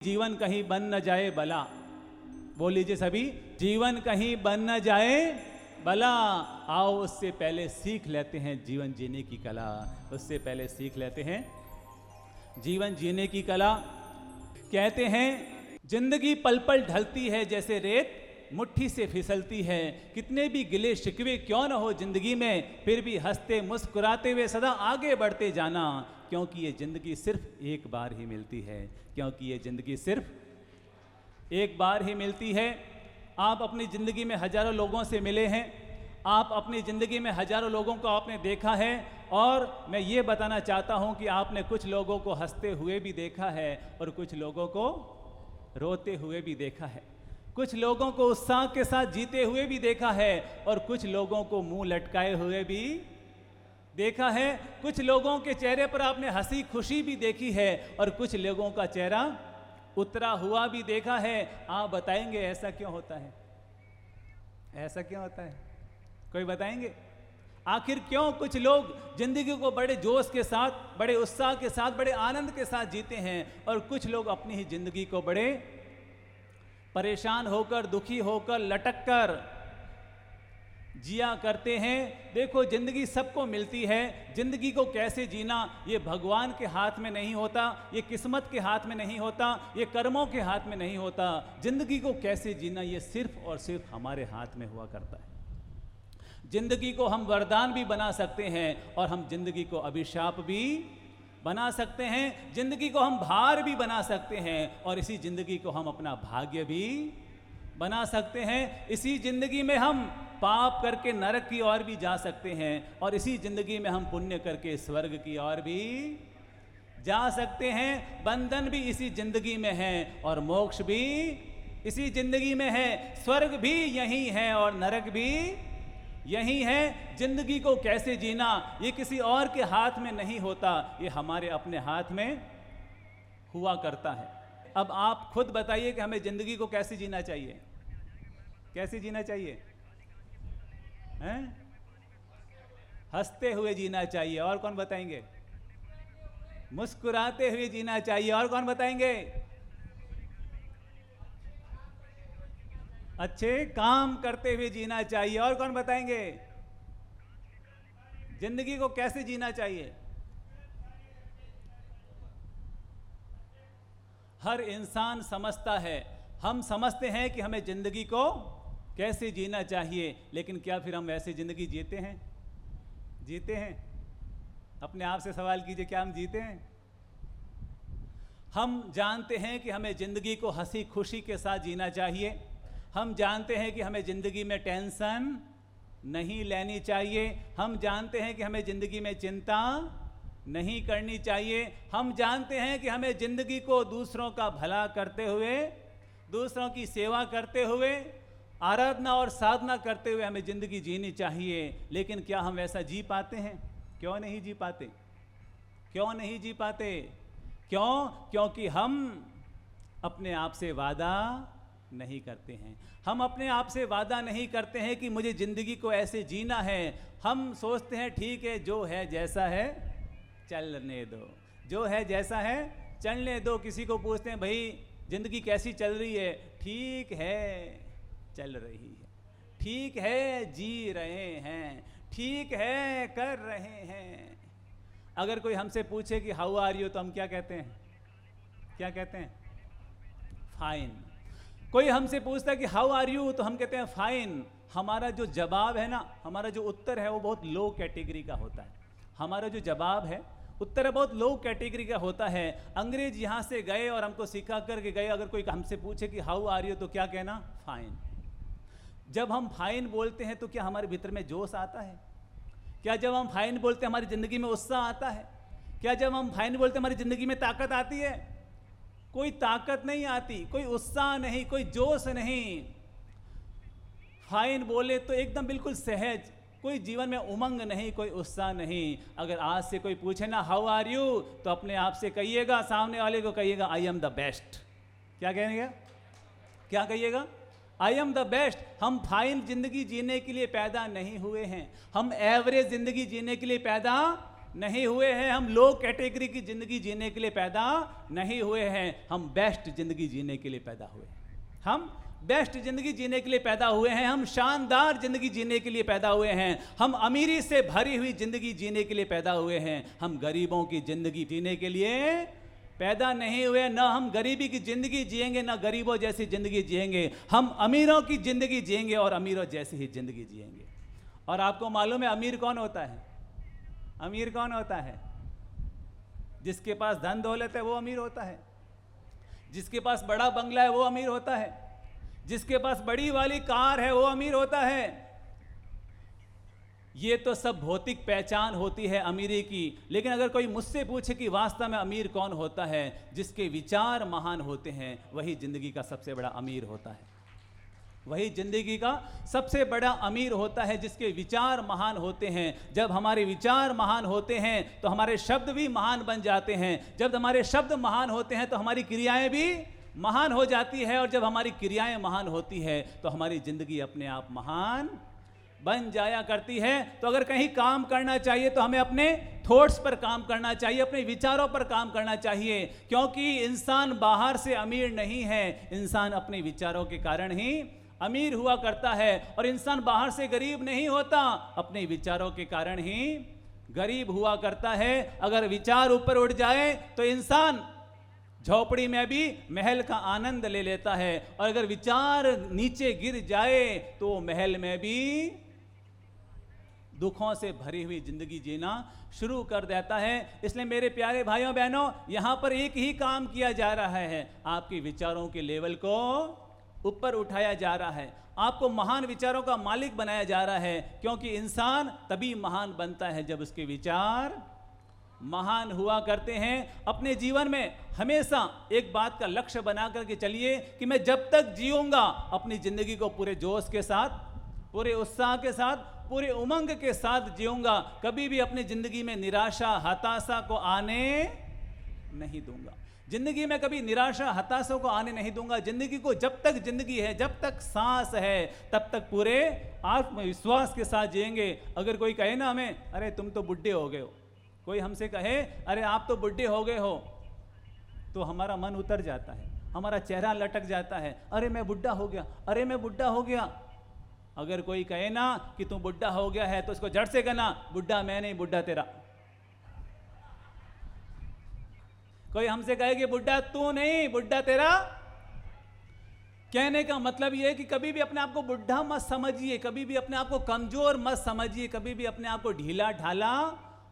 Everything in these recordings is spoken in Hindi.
जीवन कहीं बन न जाए बला। बोल लीजिए सभी, जीवन कहीं बन न जाए भला। आओ उससे पहले सीख लेते हैं जीवन जीने की कला। उससे पहले सीख लेते हैं जीवन जीने की कला। कहते हैं जिंदगी पल पल ढलती है जैसे रेत मुट्ठी से फिसलती है। कितने भी गिले शिकवे क्यों न हो जिंदगी में, फिर भी हंसते मुस्कुराते हुए सदा आगे बढ़ते जाना। क्योंकि ये जिंदगी सिर्फ एक बार ही मिलती है। क्योंकि ये जिंदगी सिर्फ एक बार ही मिलती है। आप अपनी ज़िंदगी में हज़ारों लोगों से मिले हैं। आप अपनी ज़िंदगी में हज़ारों लोगों को आपने देखा है। और मैं ये बताना चाहता हूँ कि आपने कुछ लोगों को हंसते हुए भी देखा है और कुछ लोगों को रोते हुए भी देखा है। कुछ लोगों को उत्साह के साथ जीते हुए भी देखा है और कुछ लोगों को मुंह लटकाए हुए भी देखा है। कुछ लोगों के चेहरे पर आपने हंसी खुशी भी देखी है और कुछ लोगों का चेहरा उतरा हुआ भी देखा है। आप बताएंगे ऐसा क्यों होता है? ऐसा क्यों होता है? कोई बताएंगे आखिर क्यों कुछ लोग जिंदगी को बड़े जोश के साथ, बड़े उत्साह के साथ, बड़े आनंद के साथ जीते हैं और कुछ लोग अपनी ही जिंदगी को बड़े परेशान होकर, दुखी होकर, लटक कर जिया करते हैं। देखो जिंदगी सबको मिलती है। जिंदगी को कैसे जीना ये भगवान के हाथ में नहीं होता, ये किस्मत के हाथ में नहीं होता, ये कर्मों के हाथ में नहीं होता। जिंदगी को कैसे जीना ये सिर्फ और सिर्फ हमारे हाथ में हुआ करता है। जिंदगी को हम वरदान भी बना सकते हैं और हम जिंदगी को अभिशाप भी बना सकते हैं। जिंदगी को हम भार भी बना सकते हैं और इसी जिंदगी को हम अपना भाग्य भी बना सकते हैं। इसी जिंदगी में हम पाप करके नरक की ओर भी जा सकते हैं और इसी जिंदगी में हम पुण्य करके स्वर्ग की ओर भी जा सकते हैं। बंधन भी इसी जिंदगी में है और मोक्ष भी इसी जिंदगी में है। स्वर्ग भी यही है और नरक भी यही है। जिंदगी को कैसे जीना ये किसी और के हाथ में नहीं होता, ये हमारे अपने हाथ में हुआ करता है। अब आप खुद बताइए कि हमें जिंदगी को कैसे जीना चाहिए? कैसे जीना चाहिए? हैं? हंसते हुए जीना चाहिए। और कौन बताएंगे? मुस्कुराते हुए जीना चाहिए। और कौन बताएंगे? अच्छे काम करते हुए जीना चाहिए। और कौन बताएंगे? जिंदगी को कैसे जीना चाहिए? हर इंसान समझता है, हम समझते हैं कि हमें जिंदगी को कैसे जीना चाहिए, लेकिन क्या फिर हम वैसे जिंदगी जीते हैं? जीते हैं? अपने आप से सवाल कीजिए, क्या हम जीते हैं? हम जानते हैं कि हमें जिंदगी को हंसी खुशी के साथ जीना चाहिए। हम जानते हैं कि हमें जिंदगी में टेंशन नहीं लेनी चाहिए। हम जानते हैं कि हमें जिंदगी में चिंता नहीं करनी चाहिए। हम जानते हैं कि हमें जिंदगी को दूसरों का भला करते हुए, दूसरों की सेवा करते हुए, आराधना और साधना करते हुए हमें जिंदगी जीनी चाहिए। लेकिन क्या हम वैसा जी पाते हैं? क्यों नहीं जी पाते? क्यों नहीं जी पाते? क्यों? क्योंकि हम अपने आप से वादा नहीं करते हैं। हम अपने आप से वादा नहीं करते हैं कि मुझे जिंदगी को ऐसे जीना है। हम सोचते हैं ठीक है, जो है जैसा है चलने दो, जो है जैसा है चलने दो। किसी को पूछते हैं भाई जिंदगी कैसी चल रही है? ठीक है, चल रही है। ठीक है, जी रहे हैं। ठीक है, कर रहे हैं। अगर कोई हमसे पूछे कि हाउ आर यू, तो हम क्या कहते हैं? क्या कहते हैं? फाइन। कोई हमसे पूछता है कि हाउ आर यू, तो हम कहते हैं फाइन। हमारा जो जवाब है ना, हमारा जो उत्तर है वो बहुत लो कैटेगरी का होता है। हमारा जो जवाब है, उत्तर बहुत लो कैटेगरी का होता है। अंग्रेज यहाँ से गए और हमको सिखा करके गए। अगर कोई हमसे पूछे कि हाउ आर यू, तो क्या कहना? फाइन। जब हम फाइन बोलते हैं तो क्या हमारे भीतर में जोश आता है? क्या जब हम फाइन बोलते हैं हमारी ज़िंदगी में उत्साह आता है? क्या जब हम फाइन बोलते हैं हमारी ज़िंदगी में ताकत आती है? कोई ताकत नहीं आती, कोई उत्साह नहीं, कोई जोश नहीं। फाइन बोले तो एकदम बिल्कुल सहज, कोई जीवन में उमंग नहीं, कोई उत्साह नहीं। अगर आज से कोई पूछे ना हाउ आर यू, तो अपने आप से कहिएगा, सामने वाले को कहिएगा आई एम द बेस्ट। क्या कहेंगे? क्या कहिएगा? I am the best. हम फाइन जिंदगी जीने के लिए पैदा नहीं हुए हैं। हम एवरेज जिंदगी जीने के लिए पैदा नहीं हुए हैं, हम लो कैटेगरी की जिंदगी जीने के लिए पैदा नहीं हुए हैं, हम बेस्ट जिंदगी जीने के लिए पैदा हुए हैं। हम बेस्ट जिंदगी जीने के लिए पैदा हुए हैं, हम शानदार जिंदगी जीने के लिए पैदा हुए हैं, हम अमीरी से भरी हुई जिंदगी जीने के लिए पैदा हुए हैं, हम गरीबों की जिंदगी जीने के लिए पैदा नहीं हुए। ना हम गरीबी की जिंदगी जिएंगे, ना गरीबों जैसी जिंदगी जिएंगे, हम अमीरों की जिंदगी जिएंगे और अमीरों जैसी ही जिंदगी जिएंगे। और आपको मालूम है अमीर कौन होता है? अमीर कौन होता है? जिसके पास धन दौलत है वो अमीर होता है, जिसके पास बड़ा बंगला है वो अमीर होता है, जिसके पास बड़ी वाली कार है वो अमीर होता है। ये तो सब भौतिक पहचान होती है अमीरी की। लेकिन अगर कोई मुझसे पूछे कि वास्तव में अमीर कौन होता है, जिसके विचार महान होते हैं वही जिंदगी का सबसे बड़ा अमीर होता है। वही जिंदगी का सबसे बड़ा अमीर होता है जिसके विचार महान होते हैं। जब हमारे विचार महान होते हैं तो हमारे शब्द भी महान बन जाते हैं। जब हमारे शब्द महान होते हैं तो हमारी क्रियाएं भी महान हो जाती है, और जब हमारी क्रियाएं महान होती है तो हमारी जिंदगी अपने आप महान बन जाया करती है। तो अगर कहीं काम करना चाहिए तो हमें अपने थॉट्स पर काम करना चाहिए, अपने विचारों पर काम करना चाहिए, क्योंकि इंसान बाहर से अमीर नहीं है, इंसान अपने विचारों के कारण ही अमीर हुआ करता है। और इंसान बाहर से गरीब नहीं होता, अपने विचारों के कारण ही गरीब हुआ करता है। अगर विचार ऊपर उठ जाए तो इंसान झोपड़ी में भी महल का आनंद ले लेता है, और अगर विचार नीचे गिर जाए तो महल में भी दुखों से भरी हुई जिंदगी जीना शुरू कर देता है। इसलिए मेरे प्यारे भाइयों बहनों, यहां पर एक ही काम किया जा रहा है, आपके विचारों के लेवल को ऊपर उठाया जा रहा है, आपको महान विचारों का मालिक बनाया जा रहा है। क्योंकि इंसान तभी महान बनता है जब उसके विचार महान हुआ करते हैं। अपने जीवन में हमेशा एक बात का लक्ष्य बना करके चलिए कि मैं जब तक जीऊंगा अपनी जिंदगी को पूरे जोश के साथ, पूरे उत्साह के साथ, पूरे उमंग के साथ जीऊंगा। कभी भी अपनी जिंदगी में निराशा हताशा को आने नहीं दूंगा। जिंदगी में कभी निराशा हताशा को आने नहीं दूंगा। जिंदगी को जब तक जिंदगी है, जब तक सांस है, तब तक पूरे आत्मविश्वास के साथ जिएंगे। अगर कोई कहे ना हमें, अरे तुम तो बुढ़े हो गए हो, कोई हमसे कहे अरे आप तो बुढ़े हो गए हो, तो हमारा मन उतर जाता है, हमारा चेहरा लटक जाता है, अरे मैं बुढ़ा हो गया, अरे मैं बुढ़ा हो गया। अगर कोई कहे ना कि तू बुढ़ा हो गया है तो उसको जड़ से कहना, बुढ़ा मैं नहीं, बुढ़ा तेरा। कोई हमसे कहे कि बुढ़ा तू नहीं, बुढ़ा तेरा, कहने का मतलब यह है कि कभी भी अपने आप को बुढ़ा मत समझिए, कभी भी अपने आप को कमजोर मत समझिए, कभी भी अपने आप को ढीला ढाला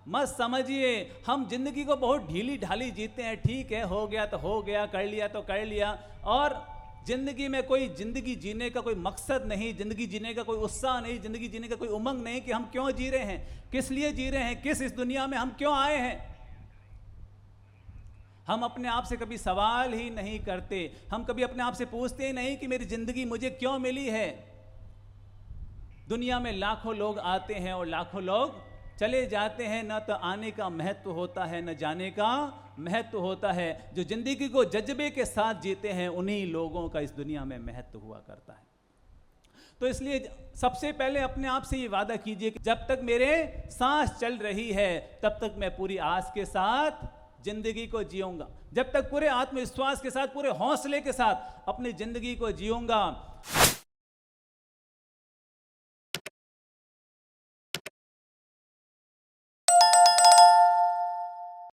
मत समझिए। हम जिंदगी को बहुत ढीली ढाली जीते हैं। ठीक है, हो गया तो हो गया, कर लिया तो कर लिया, और जिंदगी में कोई जिंदगी जीने का कोई मकसद नहीं, जिंदगी जीने का कोई उत्साह नहीं, जिंदगी जीने का कोई उमंग नहीं कि हम क्यों जी रहे हैं, किस लिए जी रहे हैं, किस इस दुनिया में हम क्यों आए हैं। हम अपने आप से कभी सवाल ही नहीं करते, हम कभी अपने आप से पूछते ही नहीं कि मेरी जिंदगी मुझे क्यों मिली है। दुनिया में लाखों लोग आते हैं और लाखों लोग चले जाते हैं, न तो आने का महत्व होता है न जाने का महत्व होता है। जो जिंदगी को जज्बे के साथ जीते हैं उन्हीं लोगों का इस दुनिया में महत्व हुआ करता है। तो इसलिए सबसे पहले अपने आप से ये वादा कीजिए कि जब तक मेरे सांस चल रही है तब तक मैं पूरी आस के साथ जिंदगी को जीऊंगा, जब तक पूरे आत्मविश्वास के साथ, पूरे हौसले के साथ अपनी जिंदगी को जीऊंगा।